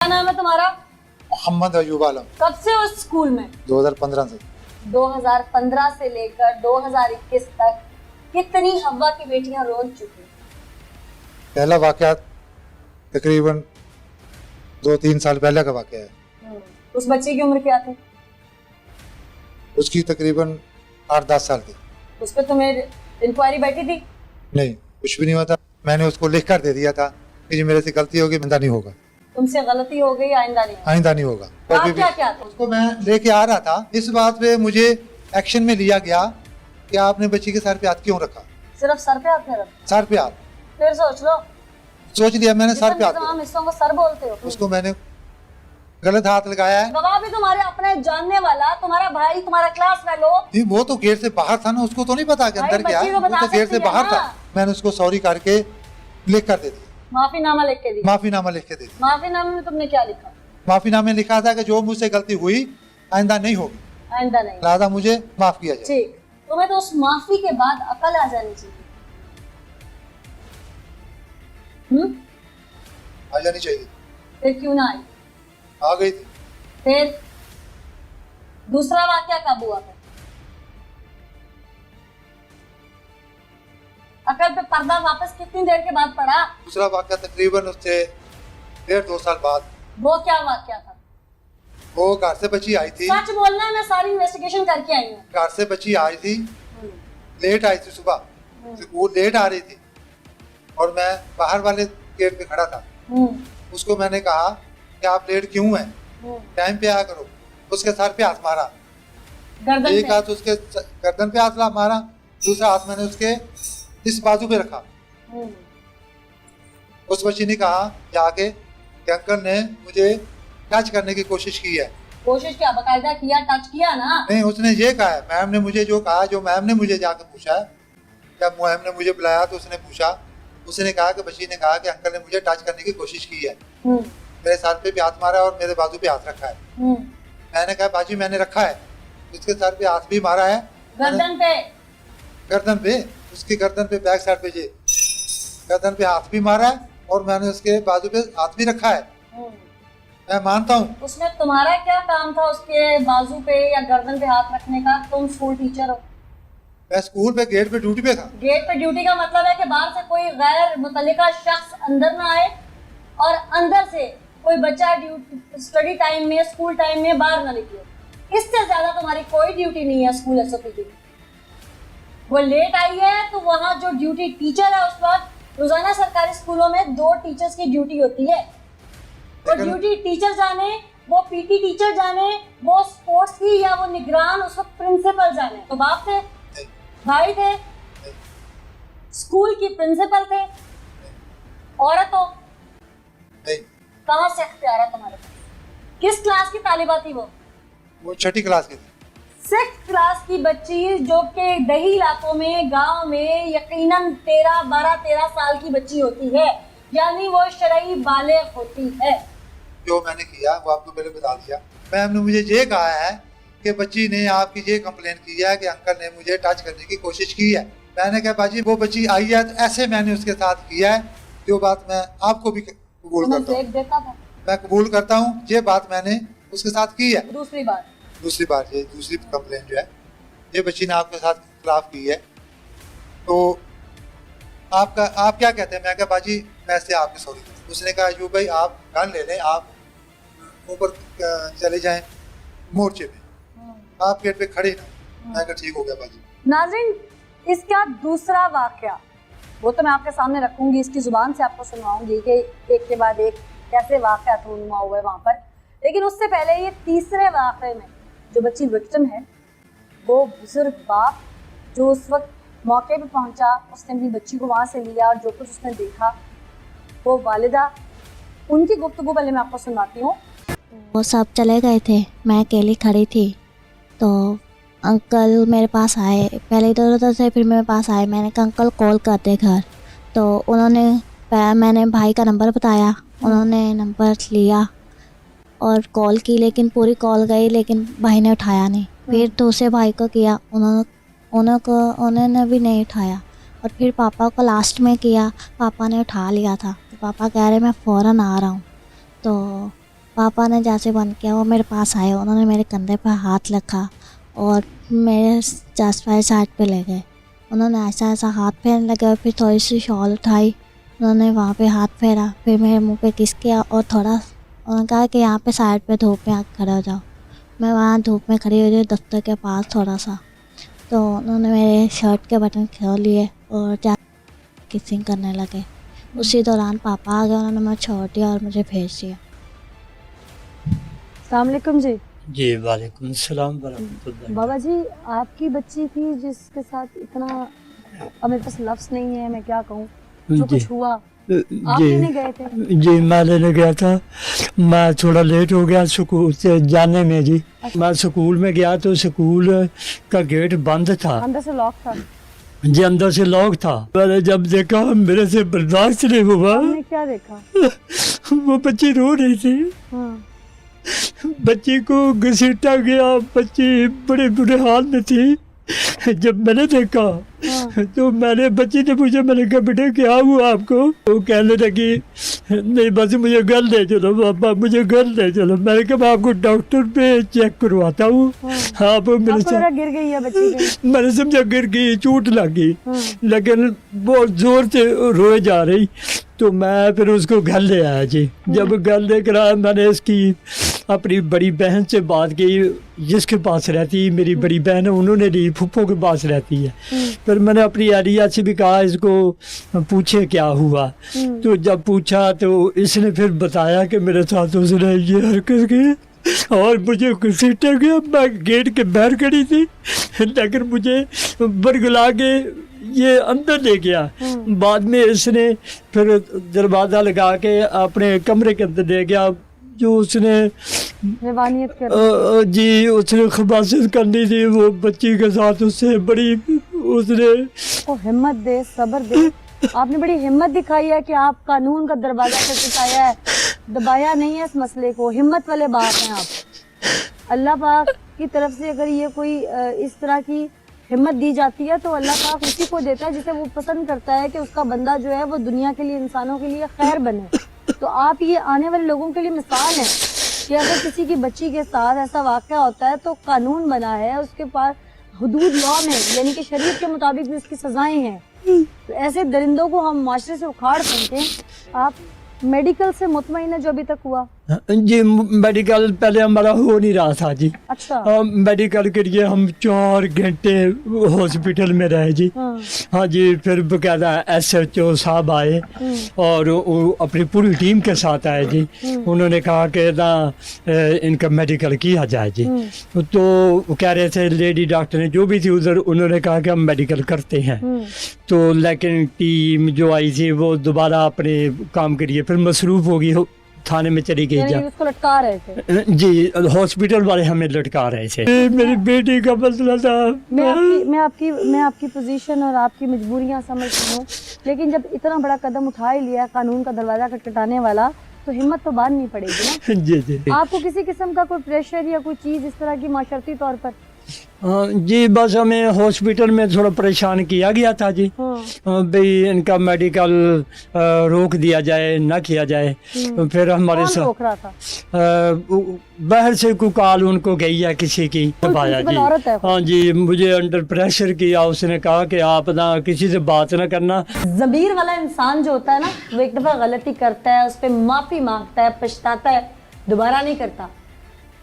क्या नाम है तुम्हारा? मोहम्मद अयूब आलम। कब से हो स्कूल में? 2015 से। 2015 से लेकर 2021 तक कितनी हवा की बेटियां रो चुकी? पहला वाकया तकरीबन 2-3 साल पहले का वाकया है। उस बच्चे की उम्र क्या थी? उसकी तकरीबन 8-10 साल थी। उस पर तुम्हें इंक्वायरी बैठी थी? नहीं, कुछ भी नहीं हुआ था। मैंने उसको लिख कर दे दिया था कि ये मेरे से गलती होगी, आइंदा नहीं होगा। तुमसे गलती हो गई, आइंदा नहीं होगा। आइंदा नहीं होगा। कहा क्या क्या था? उसको मैं लेके आ रहा था, इस बात पे मुझे एक्शन में लिया गया कि आपने बच्ची के सर पे हाथ क्यों रखा। सिर्फ सर पे हाथ नहीं रखा? सर पे हाथ। फिर सोच लो। सोच लिया मैंने, सर पे हाथ। तमाम हिस्सों को सर बोलते हो। उसको मैंने गलत हाथ लगाया है। गवाह भी तुम्हारे अपने जानने वाला, तुम्हारा भाई, तुम्हारा क्लास फेलो। नहीं, वो तो गेट से बाहर था ना, उसको तो नहीं पता कि अंदर क्या है। वो तो गेट से बाहर था। मैंने उसको सॉरी करके लिख कर दे दिया। माफीनामा लिख के दिया? माफीनामा लिख के दे दिया। माफीनामे में तुमने क्या लिखा? माफीनामे लिखा था कि जो मुझसे गलती हुई आइंदा नहीं होगी, आइंदा नहीं, लिहाजा मुझे माफ किया जाए। ठीक। तुम्हें तो उस माफी के बाद अकल आ जानी चाहिए। आ जानी चाहिए। फिर क्यों ना आई? आ गई थी। फिर दूसरा वाक्या कब हुआ? फिर अकल पे पर्दा वापस कितनी देर के बाद पड़ा? दूसरा वाकया तकरीबन उससे 1.5-2 साल बाद। वो क्या वाक्या था? वो घर से बच्ची आई थी। सच बोलना, मैं सारी इन्वेस्टिगेशन करके आई हूँ। घर से बच्ची आई थी, लेट आई थी सुबह। वो लेट आ रही थी और मैं बाहर वाले गेट पे खड़ा था। उसको मैंने कहा कि आप लेट क्यों हैं, टाइम पे आया करो। उसके सर पे हाथ मारा, एक हाथ उसके गर्दन पे हाथ मारा, दूसरा हाथ मैंने उसके इस बाजू पे रखा। उस बच्ची ने कहा जाके कि अंकल ने मुझे टच करने की कोशिश की है। कोशिश क्या, बकायदा किया, टच किया ना? नहीं, उसने ये कहा है, मैम ने मुझे जो कहा, जो मैम ने मुझे जाके पूछा, जब मैम ने मुझे बुलाया तो उसने पूछा, उसने कहा कि बच्ची ने कहा कि अंकल ने मुझे टच करने की कोशिश की है, मेरे सर पे भी हाथ मारा और मेरे बाजू पे हाथ रखा है। मैंने कहा बाजी मैंने रखा है, उसके सर पे हाथ भी मारा है, गर्दन पे, गर्दन पे, उसकी गर्दन पे, बैक साइड पे, ये गर्दन पे हाथ भी मारा है और मैंने उसके बाजू पे हाथ भी रखा है। मैं मानता हूँ। उसमें तुम्हारा क्या काम था उसके बाजू पे या गर्दन पे हाथ रखने का? तुम स्कूल टीचर हो। मैं स्कूल पे गेट पे ड्यूटी पे था। गेट पे ड्यूटी का मतलब है कि बाहर से कोई गैर मुतल्लिका शख्स अंदर ना आए और अंदर से कोई बच्चा स्टडी टाइम में, स्कूल टाइम में बाहर ना निकले। इससे ज्यादा तुम्हारी कोई ड्यूटी नहीं है स्कूल एसओपी की। वो लेट आई है तो वहाँ जो ड्यूटी टीचर है, उस वक्त रोजाना सरकारी स्कूलों में 2 टीचर्स की ड्यूटी होती है। वो ड्यूटी टीचर जाने, वो पीटी टीचर जाने, वो स्पोर्ट्स की या वो निगरान उस वक्त प्रिंसिपल जाने। तो बाप थे, भाई थे, स्कूल की प्रिंसिपल थे, औरत हो, कहाँ से अख्तियार है तुम्हारे पास? किस क्लास की तालिबा थी वो 6ठी क्लास की थी। 6th क्लास की बच्ची जो कि दही इलाकों में, गांव में यकीनन 12 साल की बच्ची होती है, यानी वो शरई बालिग होती है। जो मैंने किया वो आपको पहले बता दिया। मैम ने मुझे ये कहा है कि बच्ची ने आपकी ये कंप्लेन की है कि अंकल ने मुझे टच करने की कोशिश की है। मैंने कहा बाजी वो बच्ची आई है तो ऐसे मैंने उसके साथ किया है, जो बात मैं आपको भी कबूल करता हूँ। मैं कबूल करता हूँ, ये बात मैंने उसके साथ की है। दूसरी बार ये दूसरी कंप्लेन जो है, ये बच्ची ने आपके साथ खिलाफ की है, तो आप क्या कहते हैं? मैं कहा बाजी मैं से आपकी सॉरी। उसने कहा अयूब भाई आप गन ले लें, आप ऊपर चले जाएं मोर्चे पे, आप गेट पे खड़े ना। मैं कहा ठीक हो गया बाजी। नाज़रीन, इसका दूसरा वाकया वो तो मैं आपके सामने रखूंगी, इसकी जुबान से आपको सुनवाऊंगी कि एक के बाद एक कैसे वाकया रूनुमा हुआ है वहाँ पर। लेकिन उससे पहले ये तीसरे वाकये में जो बच्ची विक्टिम है, वो बुजुर्ग बाप जो उस वक्त मौके पे पहुंचा, उसने अपनी बच्ची को वहाँ से लिया और जो कुछ उसने देखा, वो वालिदा, उनकी गुफ्तगू पहले मैं आपको सुनाती हूँ। वो सब चले गए थे, मैं अकेली खड़ी थी, तो अंकल मेरे पास आए, पहले इधर उधर से फिर मेरे पास आए। मैंने कहा अंकल कॉल करते घर, तो उन्होंने, मैंने भाई का नंबर बताया, उन्होंने नंबर लिया और कॉल की, लेकिन पूरी कॉल गई लेकिन भाई ने उठाया नहीं। फिर दूसरे भाई को किया, उन्होंने भी नहीं उठाया, और फिर पापा को लास्ट में किया, पापा ने उठा लिया था। तो पापा कह रहे मैं फ़ौरन आ रहा हूँ। तो पापा ने जैसे बंद किया वो मेरे पास आए, उन्होंने मेरे कंधे पर हाथ रखा और मेरे चेस्ट वाली साइड पे ले गए। उन्होंने ऐसा ऐसा हाथ फेरने लगे और फिर थोड़ी सी शॉल उठाई, उन्होंने वहाँ पे हाथ फेरा, फिर मेरे मुंह पे किस किया और थोड़ा उन्होंने कहा कि यहाँ पे साइड पे धूप में आके खड़े हो जाओ। मैं वहाँ धूप में खड़ी हो गई दफ्तर के पास थोड़ा सा, तो उन्होंने मेरे शर्ट के बटन खोल लिए और जा किसिंग करने लगे। उसी दौरान पापा आ गए, उन्होंने मुझे छोड़ दिया और मुझे भेज दिया। अस्सलाम वालेकुम जी। जी वालेकुम सलाम वरहमतुल्लाह। बाबा जी, आपकी बच्ची थी जिसके साथ इतना, अब मेरे पास लफ्ज़ नहीं है, मैं क्या कहूँ, जो जी कुछ हुआ, आप लेने गए थे? जी मैं लेने गया था। मैं थोड़ा लेट हो गया स्कूल से जाने में जी। मैं स्कूल में गया तो स्कूल का गेट बंद था, अंदर से लॉक था? जी अंदर से लॉक था। मैंने जब देखा मेरे से बर्दाश्त नहीं हुआ। आपने क्या देखा? वो बच्ची रो रही थी, हाँ। बच्ची को घसीटा गया, बच्ची बड़े बुरे हाल में थी। जब मैंने देखा तो मैंने बच्ची ने पूछा, मैंने कहा बेटे क्या हुआ आपको? वो कहने लगी नहीं बस मुझे घर ले चलो पापा, मुझे घर ले चलो। मैंने कहा मैं आपको डॉक्टर पे चेक करवाता हूँ। हाँ वो मेरे आपको गिर गई है बच्ची के? मैंने समझा गिर गई, चोट लग गई, लेकिन बहुत जोर से रोए जा रही। तो मैं फिर उसको घर ले आया जी। जब घर लेकर आया मैंने इसकी अपनी बड़ी बहन से बात की, जिसके पास रहती है मेरी बड़ी बहन है, उन्होंने ली फूफो के पास रहती है। फिर मैंने अपनी एरिया से भी कहा इसको पूछे क्या हुआ। तो जब पूछा तो इसने फिर बताया कि मेरे साथ उसने ये हरकत की और मुझे घसीटा गया। मैं गेट के बाहर खड़ी थी, लेकिन मुझे बरगला के ये अंदर ले गया। बाद में इसने फिर दरवाज़ा लगा के अपने कमरे के अंदर ले गया। जो उसने हैवानियत कर जी उसने खबासियत करनी थी वो बच्ची के साथ, उससे बड़ी उसने को हिम्मत दे, सब्र दे। आपने बड़ी हिम्मत दिखाई है कि आप कानून का दरवाजा खटखटाया है, दबाया नहीं है इस मसले को। हिम्मत वाले बाप हैं आप। अल्लाह पाक की तरफ से अगर ये कोई इस तरह की हिम्मत दी जाती है तो अल्लाह पाक उसी को देता है जिसे वो पसंद करता है कि उसका बंदा जो है वो दुनिया के लिए, इंसानों के लिए खैर बने। तो आप ये आने वाले लोगों के लिए मिसाल हैं कि अगर किसी की बच्ची के साथ ऐसा वाक़या होता है तो कानून बना है, उसके पास हुदूद लॉ में, यानी कि शरीयत के मुताबिक भी उसकी सजाएं हैं। तो ऐसे दरिंदों को हम माशरे से उखाड़ फेंकें। आप मेडिकल से मुतमईन है जो अभी तक हुआ? जी मेडिकल पहले हमारा हो नहीं रहा था जी। अच्छा। मेडिकल के लिए हम 4 घंटे हॉस्पिटल में रहे जी। हाँ जी। फिर बकायदा SHO साहब आए और वो अपनी पूरी टीम के साथ आए जी। उन्होंने कहा कि ना इनका मेडिकल किया जाए जी। तो वो कह रहे थे लेडी डॉक्टर ने जो भी थी उधर, उन्होंने कहा कि हम मेडिकल करते हैं। तो लेकिन टीम जो आई थी वो दोबारा अपने काम के लिए फिर मसरूफ़ हो गई, थाने में चली गई। यानी उसको लटका रहे थे? जी हॉस्पिटल वाले हमें लटका रहे थे। मेरी बेटी का मसला था। मैं आपकी पोजीशन और आपकी मजबूरियां समझती हूँ, लेकिन जब इतना बड़ा कदम उठा ही लिया कानून का दरवाजा खटखटाने वाला, तो हिम्मत तो बांधनी पड़ेगी ना। जी जी। आपको किसी किस्म का कोई प्रेशर या कोई चीज इस तरह की माशरती तौर पर? जी बस हमें हॉस्पिटल में थोड़ा परेशान किया गया था जी। भाई इनका मेडिकल रोक दिया जाए, ना किया जाए। फिर हमारे साथ रोक रहा था? बाहर से कोई कॉल उनको गई है किसी की, पाया जी। हाँ जी, मुझे अंडर प्रेशर किया। उसने कहा कि आप ना किसी से बात ना करना। ज़मीर वाला इंसान जो होता है ना, वो एक दफ़ा गलती करता है, उस पर माफ़ी मांगता है, पछताता है, दोबारा नहीं करता।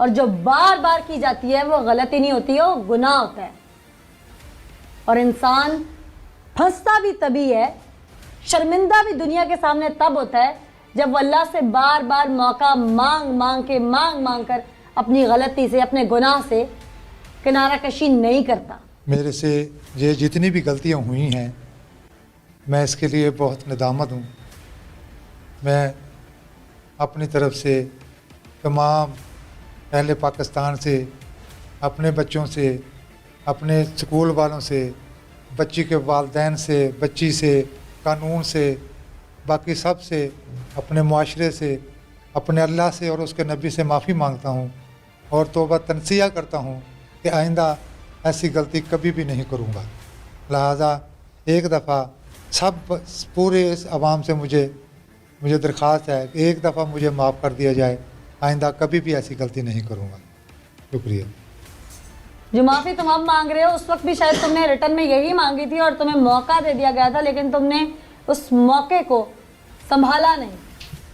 और जो बार बार की जाती है वो गलती नहीं होती है, वो गुनाह होता है। और इंसान फंसता भी तभी है, शर्मिंदा भी दुनिया के सामने तब होता है जब वो अल्लाह से बार बार मौका मांग कर अपनी गलती से, अपने गुनाह से किनारा कशी नहीं करता। मेरे से ये जितनी भी गलतियां हुई हैं, मैं इसके लिए बहुत नदामत हूँ। मैं अपनी तरफ से तमाम पहले पाकिस्तान से, अपने बच्चों से, अपने स्कूल वालों से, बच्ची के वालिदैन से, बच्ची से, कानून से, बाकी सब से, अपने मुआशरे से, अपने अल्लाह से और उसके नबी से माफ़ी मांगता हूँ और तौबा तनसिया करता हूँ कि आइंदा ऐसी गलती कभी भी नहीं करूँगा। लिहाजा एक दफ़ा सब पूरे इस आवाम से मुझे दरख्वास्त है कि एक दफ़ा मुझे माफ़ कर दिया जाए आइंदा कभी भी ऐसी गलती नहीं करूँगा। शुक्रिया। जो माफी तुम अब मांग रहे हो उस वक्त भी शायद तुमने रिटर्न में यही मांगी थी और तुम्हें मौका दे दिया गया था, लेकिन तुमने उस मौके को संभाला नहीं।